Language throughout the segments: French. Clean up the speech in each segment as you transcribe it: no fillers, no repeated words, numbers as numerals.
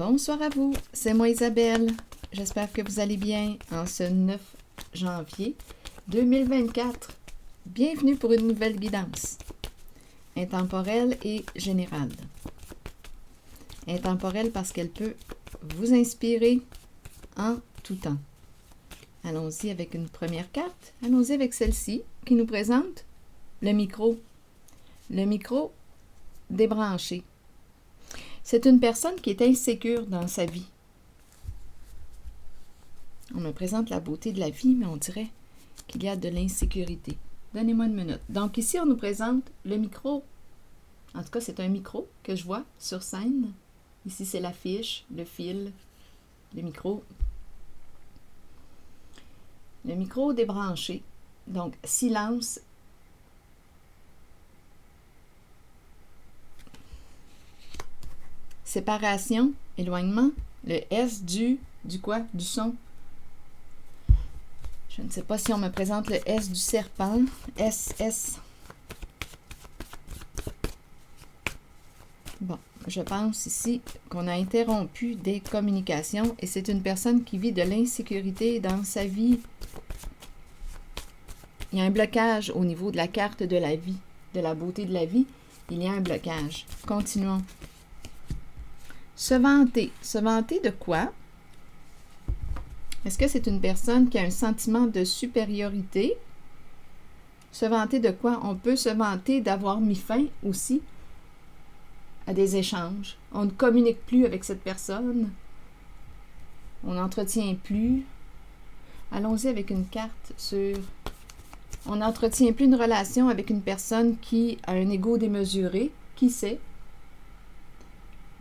Bonsoir à vous, c'est moi Isabelle. J'espère que vous allez bien en ce 9 janvier 2024. Bienvenue pour une nouvelle guidance, intemporelle et générale. Intemporelle parce qu'elle peut vous inspirer en tout temps. Allons-y avec une première carte. Allons-y avec celle-ci qui nous présente le micro. Le micro débranché. C'est une personne qui est insécure dans sa vie. On me présente la beauté de la vie, mais on dirait qu'il y a de l'insécurité. Donnez-moi une minute. Donc ici, on nous présente le micro. En tout cas, c'est un micro que je vois sur scène. Ici, c'est l'affiche, le fil, le micro. Le micro débranché. Donc, silence. Séparation, éloignement. Le S du quoi? Du son. Je ne sais pas si on me présente le S du serpent. S. Bon, je pense ici qu'on a interrompu des communications et c'est une personne qui vit de l'insécurité dans sa vie. Il y a un blocage au niveau de la carte de la vie, de la beauté de la vie. Il y a un blocage. Continuons. Se vanter. Se vanter de quoi? Est-ce que c'est une personne qui a un sentiment de supériorité? Se vanter de quoi? On peut se vanter d'avoir mis fin aussi à des échanges. On ne communique plus avec cette personne. On n'entretient plus. Allons-y avec une carte sur... On n'entretient plus une relation avec une personne qui a un ego démesuré. Qui sait?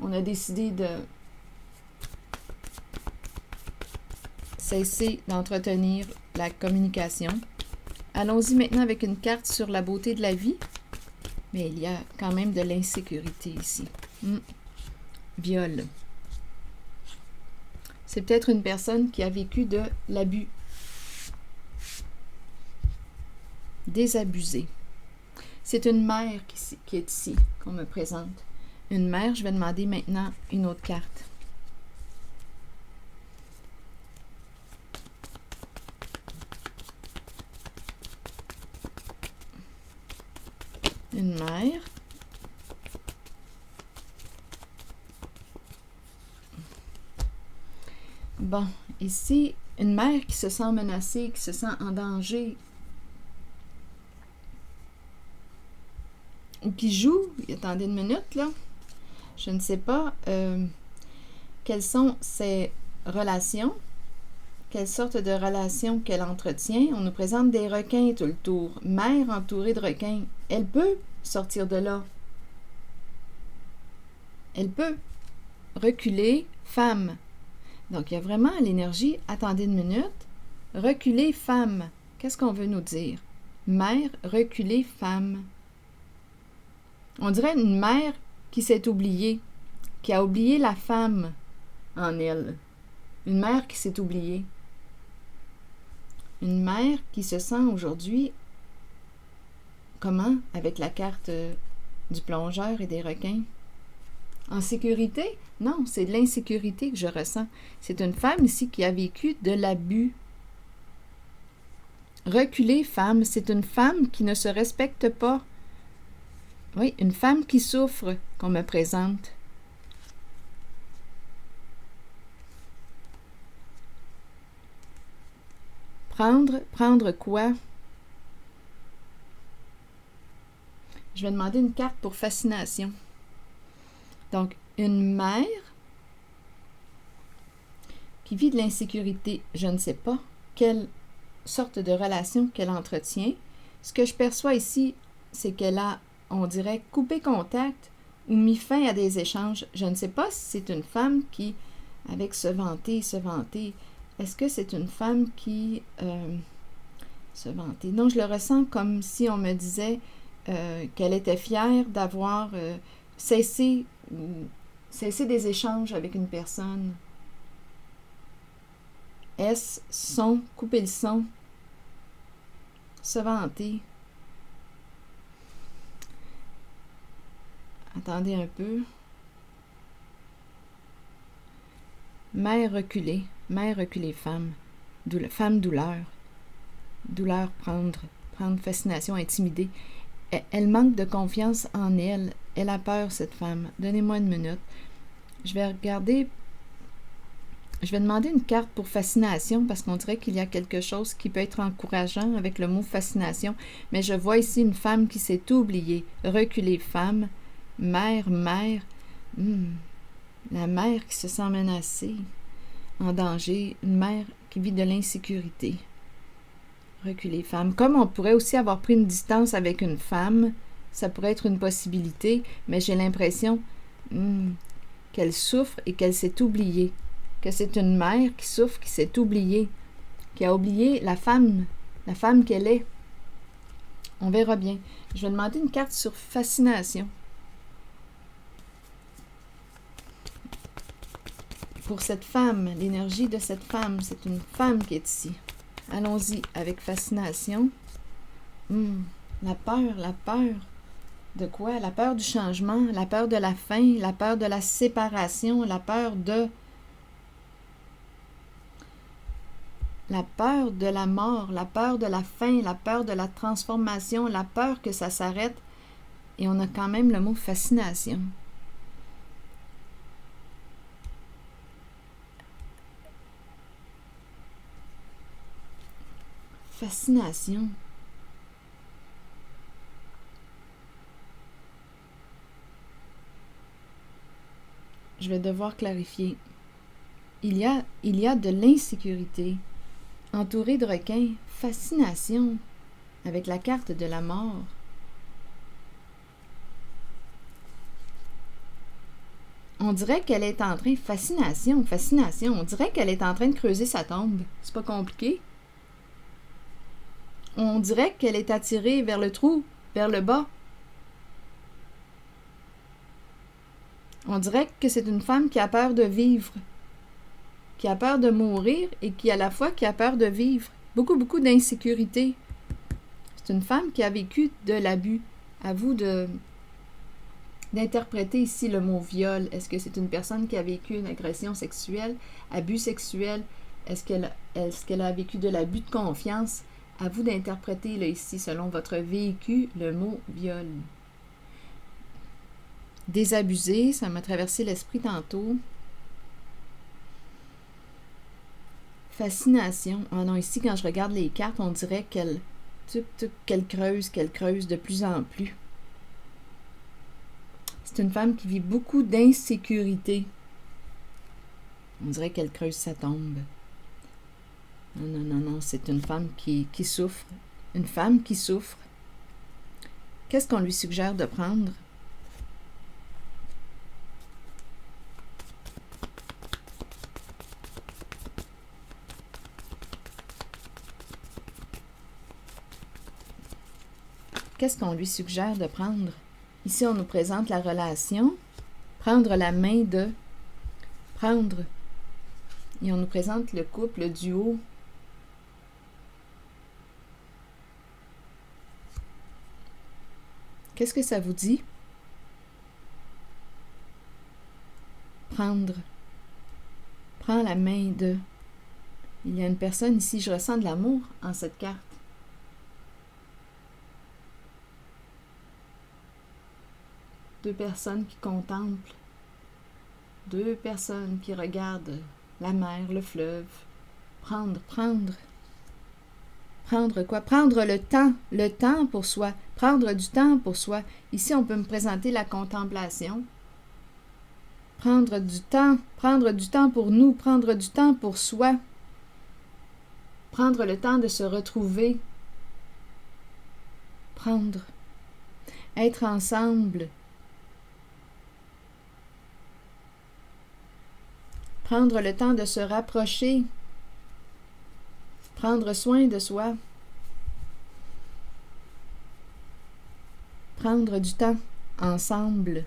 On a décidé de cesser d'entretenir la communication. Allons-y maintenant avec une carte sur la beauté de la vie. Mais il y a quand même de l'insécurité ici. Viol. C'est peut-être une personne qui a vécu de l'abus. Désabusé. C'est une mère qui est ici, qu'on me présente. Une mère, je vais demander maintenant une autre carte. Une mère. Bon, ici, une mère qui se sent menacée, qui se sent en danger, ou qui joue. Attendez une minute, là. Je ne sais pas quelles sont ses relations, quelle sorte de relations qu'elle entretient. On nous présente des requins tout le tour. Mère entourée de requins. Elle peut sortir de là. Elle peut reculer, femme. Donc, il y a vraiment l'énergie. Attendez une minute. Reculer, femme. Qu'est-ce qu'on veut nous dire? Mère, reculer, femme. On dirait une mère qui s'est oubliée, qui a oublié la femme en elle. Une mère qui s'est oubliée. Une mère qui se sent aujourd'hui, comment? Avec la carte du plongeur et des requins. En sécurité? Non, c'est de l'insécurité que je ressens. C'est une femme ici qui a vécu de l'abus. Reculer, femme, c'est une femme qui ne se respecte pas. Oui, une femme qui souffre, qu'on me présente. Prendre quoi? Je vais demander une carte pour fascination. Donc, une mère qui vit de l'insécurité, je ne sais pas quelle sorte de relation qu'elle entretient. Ce que je perçois ici, c'est qu'elle a, on dirait, coupé contact ou mis fin à des échanges. Je ne sais pas si c'est une femme qui, avec se vanter, est-ce que c'est une femme qui se vanter? Non, je le ressens comme si on me disait qu'elle était fière d'avoir cessé des échanges avec une personne. Son, couper le son, se vanter. Attendez un peu. Mère reculée, femme. Femme douleur. Douleur, prendre, fascination, intimider. Elle manque de confiance en elle. Elle a peur, cette femme. Donnez-moi une minute. Je vais demander une carte pour fascination parce qu'on dirait qu'il y a quelque chose qui peut être encourageant avec le mot fascination. Mais je vois ici une femme qui s'est oubliée. Reculée, femme. Mère. La mère qui se sent menacée, en danger. Une mère qui vit de l'insécurité. Reculer, femme. Comme on pourrait aussi avoir pris une distance avec une femme, ça pourrait être une possibilité, mais j'ai l'impression qu'elle souffre et qu'elle s'est oubliée. Que c'est une mère qui souffre, qui s'est oubliée, qui a oublié la femme qu'elle est. On verra bien. Je vais demander une carte sur fascination. Pour cette femme, l'énergie de cette femme, c'est une femme qui est ici. Allons-y avec fascination. La peur. De quoi? La peur du changement, la peur de la fin, la peur de la séparation, la peur de la mort, la peur de la fin, la peur de la transformation, la peur que ça s'arrête. Et on a quand même le mot fascination. Fascination. Je vais devoir clarifier. Il y a de l'insécurité. Entouré de requins, fascination avec la carte de la mort. On dirait qu'elle est en train... Fascination. On dirait qu'elle est en train de creuser sa tombe. C'est pas compliqué. On dirait qu'elle est attirée vers le trou, vers le bas. On dirait que c'est une femme qui a peur de vivre, qui a peur de mourir et qui à la fois qui a peur de vivre. Beaucoup d'insécurité. C'est une femme qui a vécu de l'abus. À vous d'interpréter ici le mot viol. Est-ce que c'est une personne qui a vécu une agression sexuelle, abus sexuel? Est-ce qu'elle a vécu de l'abus de confiance? À vous d'interpréter là, ici, selon votre vécu, le mot viol. Désabusé, ça m'a traversé l'esprit tantôt. Fascination. Ah non, ici, quand je regarde les cartes, on dirait qu'elle creuse de plus en plus. C'est une femme qui vit beaucoup d'insécurité. On dirait qu'elle creuse sa tombe. Non, c'est une femme qui souffre. Une femme qui souffre. Qu'est-ce qu'on lui suggère de prendre? Qu'est-ce qu'on lui suggère de prendre? Ici, on nous présente la relation. Prendre la main de... Prendre. Et on nous présente le couple, le duo. Qu'est-ce que ça vous dit? Prendre. Prends la main de... Il y a une personne ici, je ressens de l'amour en cette carte. Deux personnes qui contemplent. Deux personnes qui regardent la mer, le fleuve. Prendre. Prendre quoi? Prendre le temps pour soi. Prendre du temps pour soi. Ici, on peut me présenter la contemplation. Prendre du temps pour nous, prendre du temps pour soi. Prendre le temps de se retrouver. Prendre. Être ensemble. Prendre le temps de se rapprocher. Prendre soin de soi. Prendre du temps ensemble.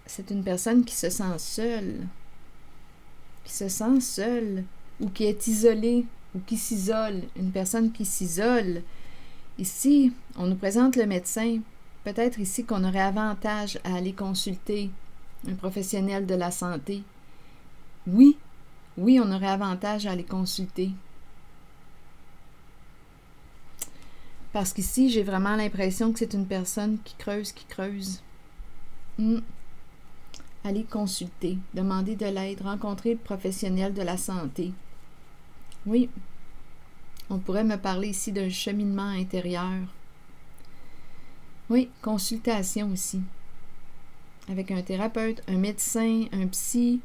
C'est une personne qui se sent seule. Ou qui est isolée, ou qui s'isole. Une personne qui s'isole. Ici, on nous présente le médecin. peut-être ici qu'on aurait avantage à aller consulter un professionnel de la santé. Oui, oui, on aurait avantage à aller consulter. Parce qu'ici, j'ai vraiment l'impression que c'est une personne qui creuse, qui creuse. Allez consulter, demander de l'aide, rencontrer le professionnel de la santé. Oui, on pourrait me parler ici d'un cheminement intérieur. Oui, consultation aussi. Avec un thérapeute, un médecin, un psy.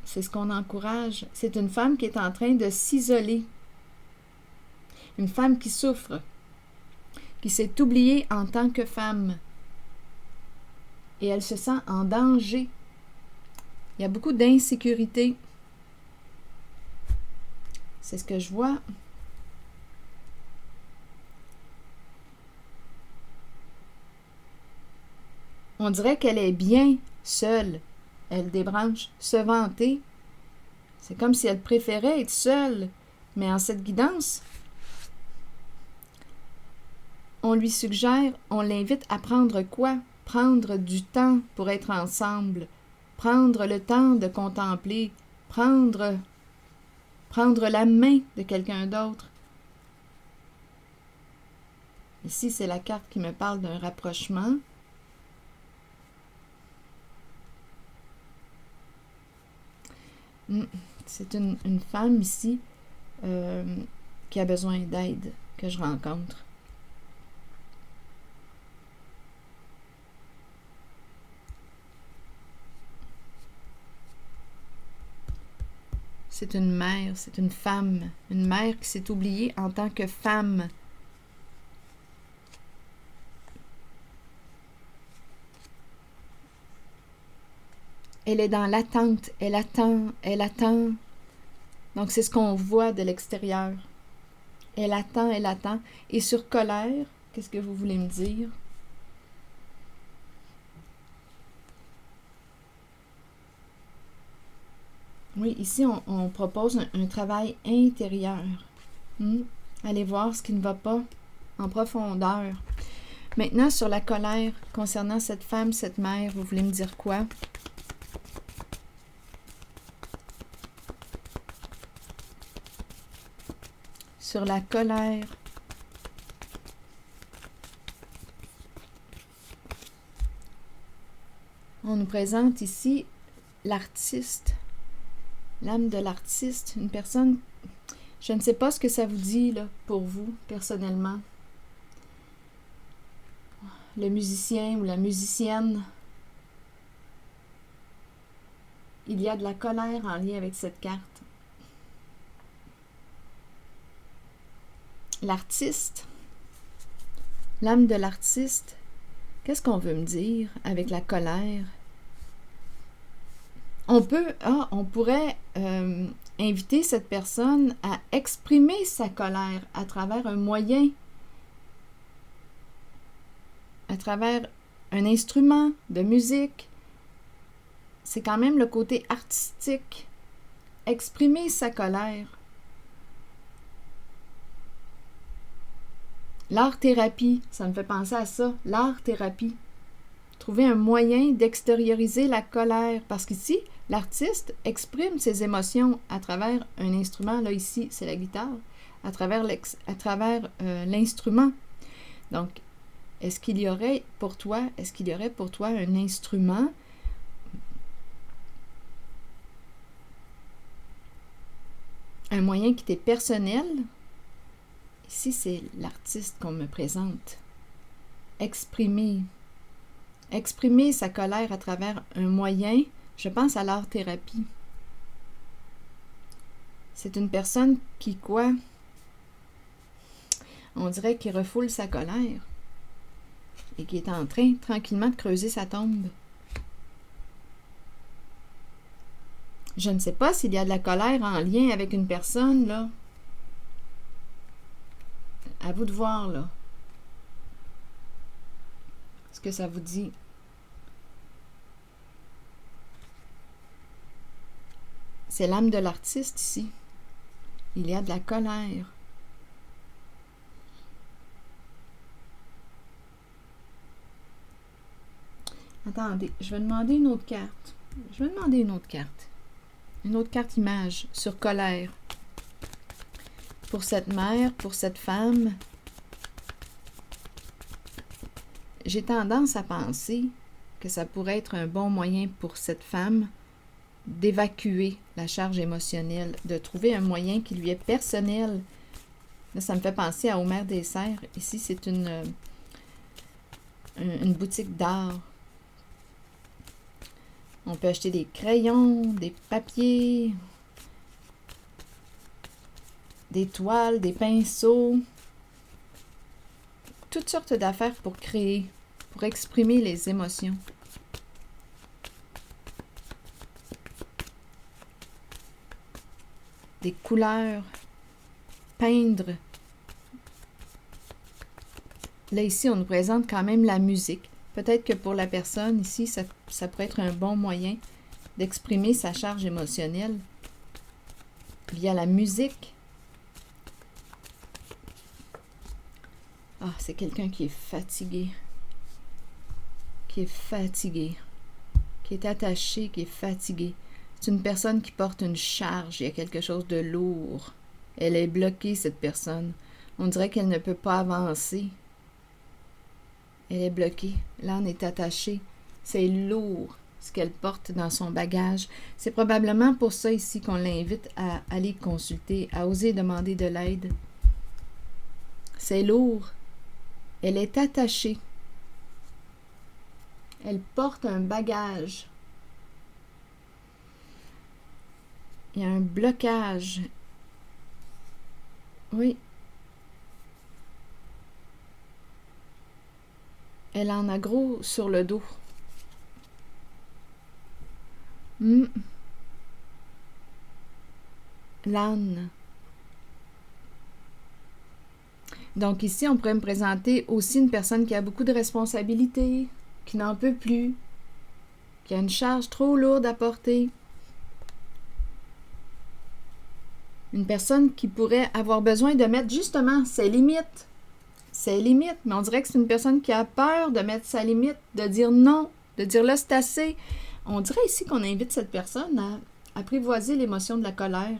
C'est ce qu'on encourage. C'est une femme qui est en train de s'isoler. Une femme qui souffre, qui s'est oubliée en tant que femme. Et elle se sent en danger. Il y a beaucoup d'insécurité. C'est ce que je vois. On dirait qu'elle est bien seule. Elle débranche, se vanter. C'est comme si elle préférait être seule. Mais en cette guidance, on lui suggère, on l'invite à prendre quoi? Prendre du temps pour être ensemble. Prendre le temps de contempler. Prendre la main de quelqu'un d'autre. Ici, c'est la carte qui me parle d'un rapprochement. C'est une femme ici qui a besoin d'aide, que je rencontre. C'est une mère, c'est une femme. Une mère qui s'est oubliée en tant que femme. Elle est dans l'attente. Elle attend, elle attend. Donc, c'est ce qu'on voit de l'extérieur. Elle attend, elle attend. Et sur colère, qu'est-ce que vous voulez me dire? Oui, ici, on propose un travail intérieur. Allez voir ce qui ne va pas en profondeur. Maintenant, sur la colère, concernant cette femme, cette mère, vous voulez me dire quoi? Sur la colère. On nous présente ici l'artiste. L'âme de l'artiste, une personne, je ne sais pas ce que ça vous dit là, pour vous, personnellement. Le musicien ou la musicienne. Il y a de la colère en lien avec cette carte. L'artiste, l'âme de l'artiste, qu'est-ce qu'on veut me dire avec la colère? On pourrait inviter cette personne à exprimer sa colère à travers un moyen, à travers un instrument de musique. C'est quand même le côté artistique. Exprimer sa colère. L'art-thérapie, ça me fait penser à ça, l'art-thérapie. Trouver un moyen d'extérioriser la colère, parce qu'ici, l'artiste exprime ses émotions à travers un instrument, là ici, c'est la guitare, à travers l'instrument. Donc, est-ce qu'il y aurait pour toi un instrument un moyen qui t'est personnel? Ici, c'est l'artiste qu'on me présente. Exprimer sa colère à travers un moyen, je pense à l'art-thérapie. C'est une personne qui, on dirait qu'il refoule sa colère et qui est en train, tranquillement, de creuser sa tombe. Je ne sais pas s'il y a de la colère en lien avec une personne, là. À vous de voir, là. Ce que ça vous dit. C'est l'âme de l'artiste ici. Il y a de la colère. Attendez, je vais demander une autre carte. Je vais demander une autre carte. Une autre carte image sur colère. Pour cette mère, pour cette femme, j'ai tendance à penser que ça pourrait être un bon moyen pour cette femme d'évacuer la charge émotionnelle, de trouver un moyen qui lui est personnel. Là, ça me fait penser à Omer Dessert. Ici, c'est une boutique d'art. On peut acheter des crayons, des papiers, des toiles, des pinceaux, toutes sortes d'affaires pour créer, pour exprimer les émotions. Des couleurs, peindre. Là, ici, on nous présente quand même la musique. Peut-être que pour la personne, ici, ça pourrait être un bon moyen d'exprimer sa charge émotionnelle via la musique. Ah, c'est quelqu'un qui est fatigué. Qui est attaché, qui est fatigué. C'est une personne qui porte une charge, il y a quelque chose de lourd. Elle est bloquée, cette personne. On dirait qu'elle ne peut pas avancer. Elle est bloquée. Là, on est attaché. C'est lourd, ce qu'elle porte dans son bagage. C'est probablement pour ça ici qu'on l'invite à aller consulter, à oser demander de l'aide. C'est lourd. Elle est attachée. Elle porte un bagage. Il y a un blocage. Oui. Elle en a gros sur le dos. L'âne. Donc ici, on pourrait me présenter aussi une personne qui a beaucoup de responsabilités, qui n'en peut plus, qui a une charge trop lourde à porter. Une personne qui pourrait avoir besoin de mettre justement ses limites. Ses limites, mais on dirait que c'est une personne qui a peur de mettre sa limite, de dire non, de dire là c'est assez. On dirait ici qu'on invite cette personne à apprivoiser l'émotion de la colère.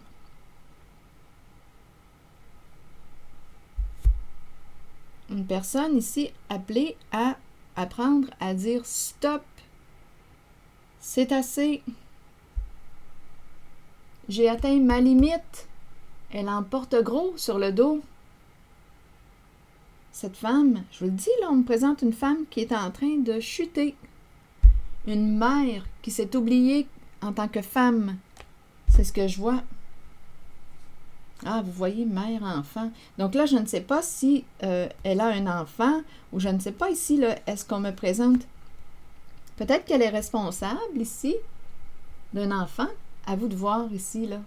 Une personne ici appelée à apprendre à dire stop, c'est assez. J'ai atteint ma limite. Elle en porte gros sur le dos. Cette femme, je vous le dis, là, on me présente une femme qui est en train de chuter. Une mère qui s'est oubliée en tant que femme. C'est ce que je vois. Ah, vous voyez, mère, enfant. Donc là, je ne sais pas si elle a un enfant ou je ne sais pas ici, là, est-ce qu'on me présente. Peut-être qu'elle est responsable ici d'un enfant. À vous de voir ici, là.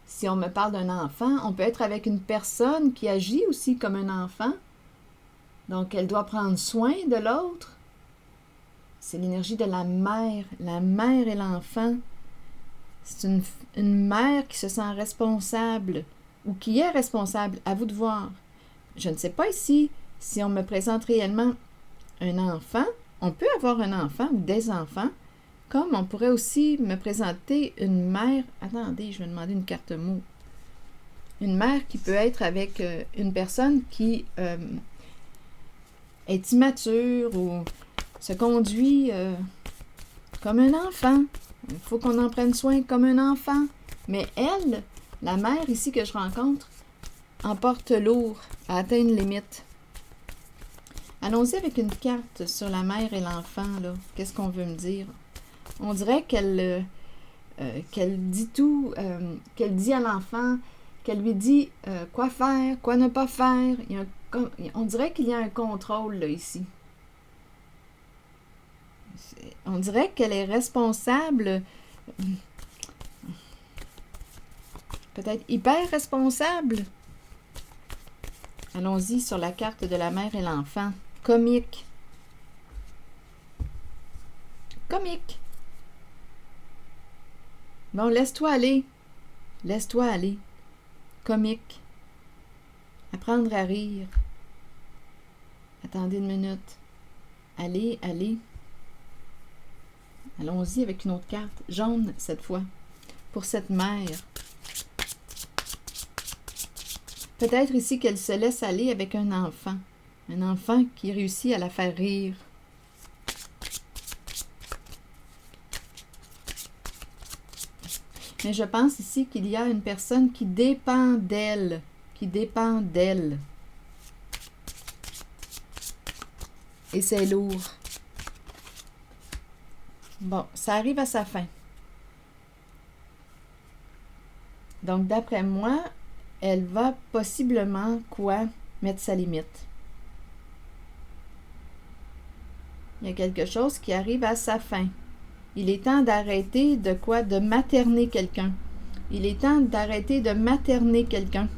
Si on me parle d'un enfant, on peut être avec une personne qui agit aussi comme un enfant. Donc, elle doit prendre soin de l'autre. C'est l'énergie de la mère et l'enfant. C'est une mère qui se sent responsable ou qui est responsable. À vous de voir. Je ne sais pas ici si on me présente réellement un enfant. On peut avoir un enfant ou des enfants, comme on pourrait aussi me présenter une mère. Attendez, je vais demander une carte mot. Une mère qui peut être avec une personne qui est immature ou se conduit comme un enfant. Il faut qu'on en prenne soin comme un enfant. Mais elle, la mère ici que je rencontre, en porte lourd, a atteint une limite. Allons-y avec une carte sur la mère et l'enfant, là. Qu'est-ce qu'on veut me dire? On dirait qu'elle dit tout, qu'elle dit à l'enfant, qu'elle lui dit quoi faire, quoi ne pas faire. On dirait qu'il y a un contrôle, là, ici. On dirait qu'elle est responsable, peut-être hyper responsable. Allons-y sur la carte de la mère et l'enfant. Comique. Comique. Bon, laisse-toi aller. Laisse-toi aller. comique. Apprendre à rire. Attendez une minute. Allez, allez. Allons-y avec une autre carte. Jaune, cette fois. Pour cette mère. Peut-être ici qu'elle se laisse aller avec un enfant. Un enfant qui réussit à la faire rire. Mais je pense ici qu'il y a une personne qui dépend d'elle. Qui dépend d'elle. Et c'est lourd. Bon, ça arrive à sa fin. Donc, d'après moi, elle va possiblement, mettre sa limite. Il y a quelque chose qui arrive à sa fin. Il est temps d'arrêter de materner quelqu'un. Il est temps d'arrêter de materner quelqu'un.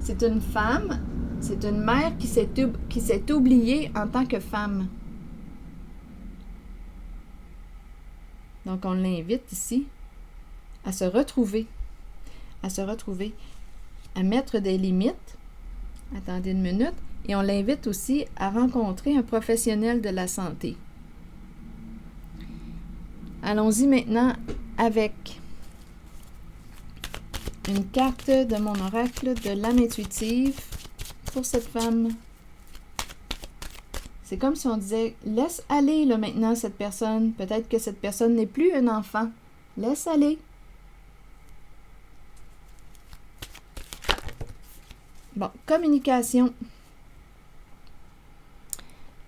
C'est une femme, c'est une mère qui s'est oubliée en tant que femme. Donc, on l'invite ici à se retrouver, à mettre des limites. Attendez une minute. Et on l'invite aussi à rencontrer un professionnel de la santé. Allons-y maintenant avec une carte de mon oracle de l'âme intuitive pour cette femme. C'est comme si on disait, laisse aller là maintenant cette personne. Peut-être que cette personne n'est plus un enfant. Laisse aller. Bon, communication.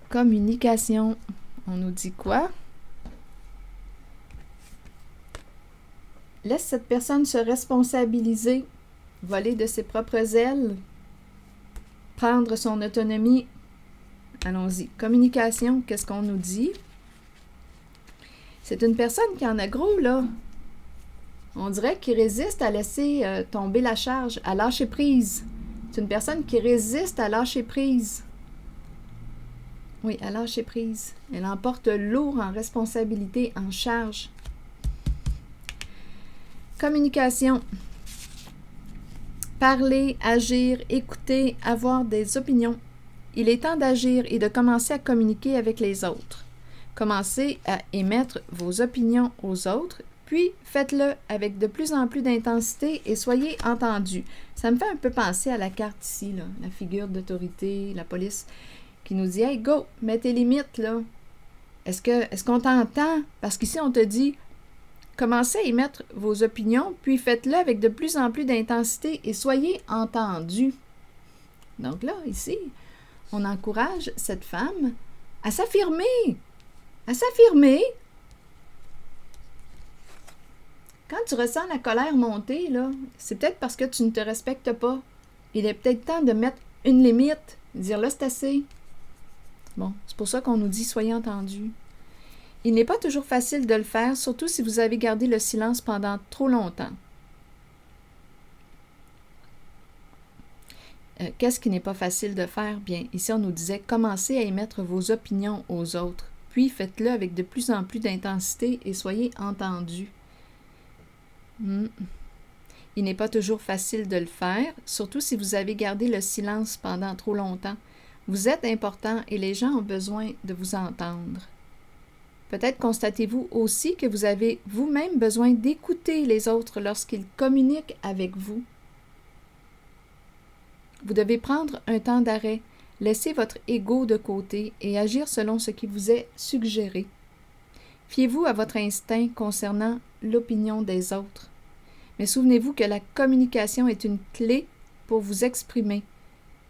Communication. On nous dit quoi? Laisse cette personne se responsabiliser, voler de ses propres ailes, prendre son autonomie. Allons-y. Communication, qu'est-ce qu'on nous dit? C'est une personne qui en a gros, là. On dirait qu'il résiste à laisser tomber la charge, à lâcher prise. C'est une personne qui résiste à lâcher prise. Oui, à lâcher prise. Elle emporte lourd en responsabilité, en charge. Communication. Parler, agir, écouter, avoir des opinions. Il est temps d'agir et de commencer à communiquer avec les autres. Commencez à émettre vos opinions aux autres, puis faites-le avec de plus en plus d'intensité et soyez entendus. Ça me fait un peu penser à la carte ici, là, la figure d'autorité, la police, qui nous dit « Hey, go, mets tes limites, là. Est-ce qu'on t'entend? » Parce qu'ici, on te dit « Commencez à émettre vos opinions, puis faites-le avec de plus en plus d'intensité et soyez entendus. » Donc là, ici, on encourage cette femme à s'affirmer. À s'affirmer. Quand tu ressens la colère monter, là, c'est peut-être parce que tu ne te respectes pas. Il est peut-être temps de mettre une limite, dire là, c'est assez. Bon, c'est pour ça qu'on nous dit soyez entendus. Il n'est pas toujours facile de le faire, surtout si vous avez gardé le silence pendant trop longtemps. Qu'est-ce qui n'est pas facile de faire? Bien, ici, on nous disait commencez à émettre vos opinions aux autres, puis faites-le avec de plus en plus d'intensité et soyez entendus. Il n'est pas toujours facile de le faire, surtout si vous avez gardé le silence pendant trop longtemps. Vous êtes important et les gens ont besoin de vous entendre. Peut-être constatez-vous aussi que vous avez vous-même besoin d'écouter les autres lorsqu'ils communiquent avec vous. Vous devez prendre un temps d'arrêt, laisser votre ego de côté et agir selon ce qui vous est suggéré. Fiez-vous à votre instinct concernant l'opinion des autres. Mais souvenez-vous que la communication est une clé pour vous exprimer.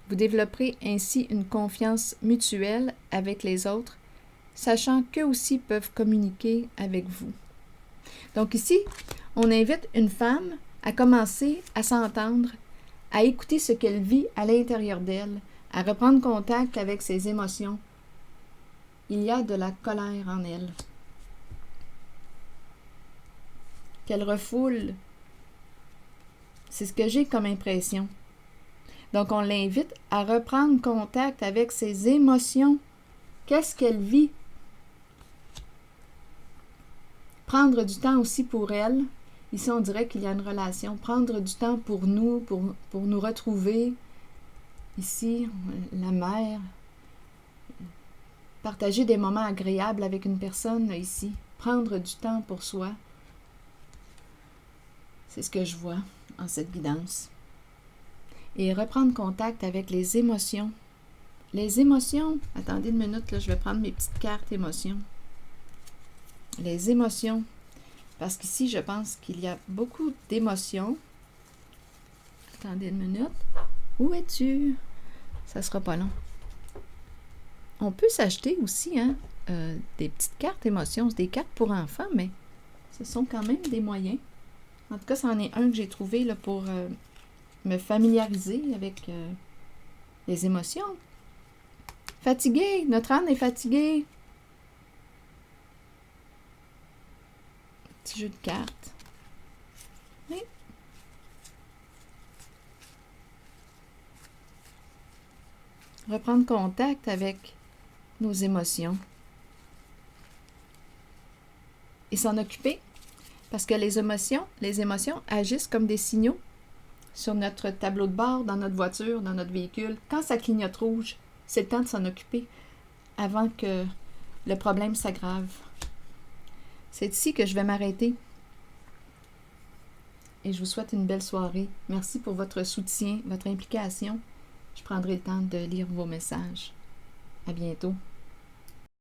Vous développerez ainsi une confiance mutuelle avec les autres, sachant qu'eux aussi peuvent communiquer avec vous. Donc ici, on invite une femme à commencer à s'entendre, à écouter ce qu'elle vit à l'intérieur d'elle, à reprendre contact avec ses émotions. Il y a de la colère en elle, qu'elle refoule. C'est ce que j'ai comme impression. Donc, on l'invite à reprendre contact avec ses émotions. Qu'est-ce qu'elle vit? Prendre du temps aussi pour elle Ici, on dirait qu'il y a une relation. Prendre du temps pour nous, pour nous retrouver. Ici, la mère. Partager des moments agréables avec une personne, ici. Prendre du temps pour soi. C'est ce que je vois en cette guidance. Et reprendre contact avec les émotions. Les émotions, attendez une minute, là, je vais prendre mes petites cartes émotions. Les émotions, parce qu'ici, je pense qu'il y a beaucoup d'émotions. Attendez une minute. Où es-tu? Ça sera pas long. On peut s'acheter aussi des petites cartes émotions. C'est des cartes pour enfants, mais ce sont quand même des moyens. En tout cas, c'en est un que j'ai trouvé là, pour me familiariser avec les émotions. Fatigué, notre âne est fatigué. Petit jeu de cartes. Oui. Reprendre contact avec nos émotions. Et s'en occuper. Parce que les émotions agissent comme des signaux sur notre tableau de bord, dans notre voiture, dans notre véhicule. Quand ça clignote rouge, c'est le temps de s'en occuper avant que le problème s'aggrave. C'est ici que je vais m'arrêter. Et je vous souhaite une belle soirée. Merci pour votre soutien, votre implication. Je prendrai le temps de lire vos messages. À bientôt.